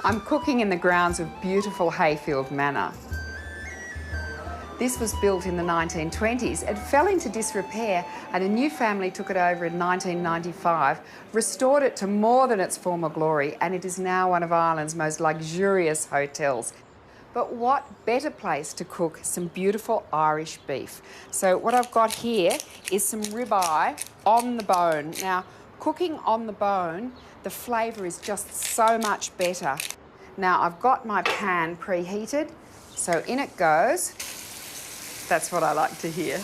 I'm cooking in the grounds of beautiful Hayfield Manor. This was built in the 1920s. It fell into disrepair and a new family took it over in 1995, restored it to more than its former glory, and it is now one of Ireland's most luxurious hotels. But what better place to cook some beautiful Irish beef? So what I've got here is some ribeye on the bone. Now, cooking on the bone, the flavour is just so much better. Now, I've got my pan preheated, so in it goes. That's what I like to hear.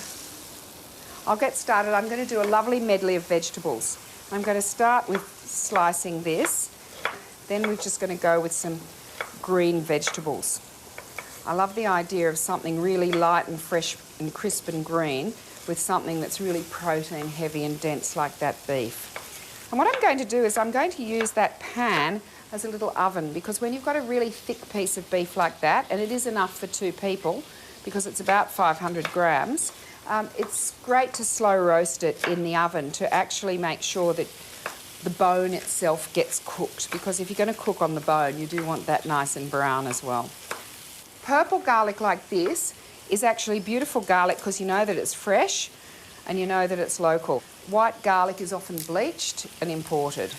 I'll get started. I'm going to do a lovely medley of vegetables. I'm going to start with slicing this. Then we're just going to go with some green vegetables. I love the idea of something really light and fresh and crisp and green with something that's really protein heavy and dense like that beef. And what I'm going to do is I'm going to use that pan as a little oven, because when you've got a really thick piece of beef like that, and it is enough for 2 people, because it's about 500 grams, it's great to slow roast it in the oven to actually make sure that the bone itself gets cooked, because if you're going to cook on the bone, you do want that nice and brown as well. Purple garlic like this is actually beautiful garlic because you know that it's fresh and you know that it's local. White garlic is often bleached and imported.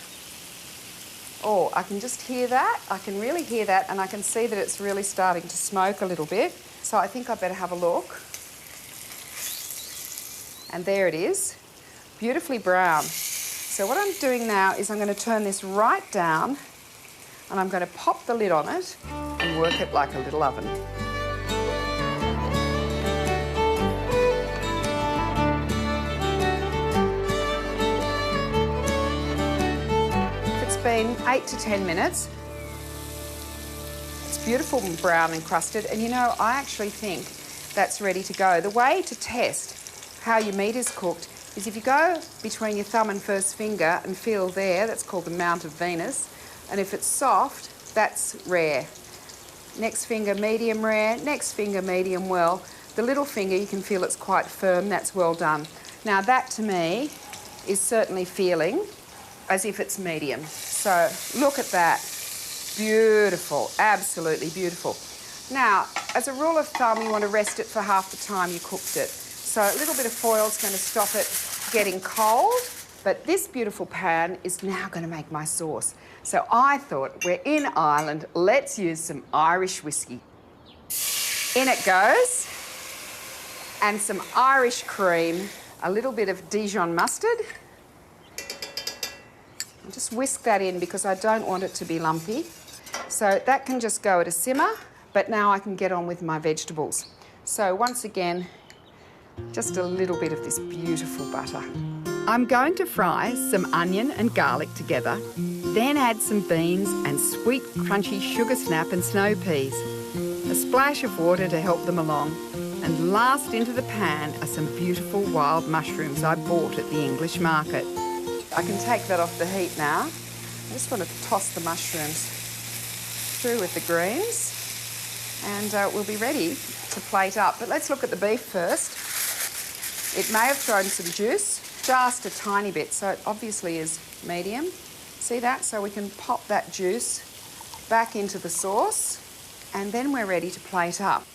Oh, I can just hear that. I can really hear that, and I can see that it's really starting to smoke a little bit. So I think I better have a look. And there it is, beautifully brown. So what I'm doing now is I'm going to turn this right down and I'm going to pop the lid on it and work it like a little oven. It's been 8 to 10 minutes. It's beautiful and brown and crusted, and you know, I actually think that's ready to go. The way to test how your meat is cooked is if you go between your thumb and first finger and feel there, that's called the Mount of Venus, and if it's soft, that's rare. Next finger, medium rare, next finger, medium well. The little finger, you can feel it's quite firm, that's well done. Now that to me is certainly feeling as if it's medium. So look at that. Beautiful, absolutely beautiful. Now, as a rule of thumb, you want to rest it for half the time you cooked it. So a little bit of foil is going to stop it getting cold, but this beautiful pan is now going to make my sauce. So I thought, we're in Ireland, let's use some Irish whiskey. In it goes, and some Irish cream, a little bit of Dijon mustard. I'll just whisk that in because I don't want it to be lumpy. So that can just go at a simmer, but now I can get on with my vegetables. So once again, just a little bit of this beautiful butter. I'm going to fry some onion and garlic together, then add some beans and sweet, crunchy sugar snap and snow peas. A splash of water to help them along. And last into the pan are some beautiful wild mushrooms I bought at the English market. I can take that off the heat now. I just want to toss the mushrooms through with the greens, and we'll be ready to plate up. But let's look at the beef first. It may have thrown some juice, just a tiny bit, so it obviously is medium. See that? So we can pop that juice back into the sauce, and then we're ready to plate up.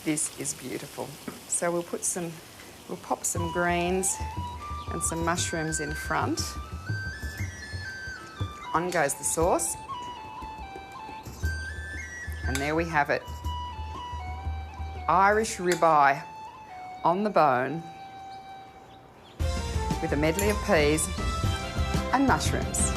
This is beautiful. So we'll pop some greens and some mushrooms in front. On goes the sauce. And there we have it. Irish ribeye on the bone with a medley of peas and mushrooms.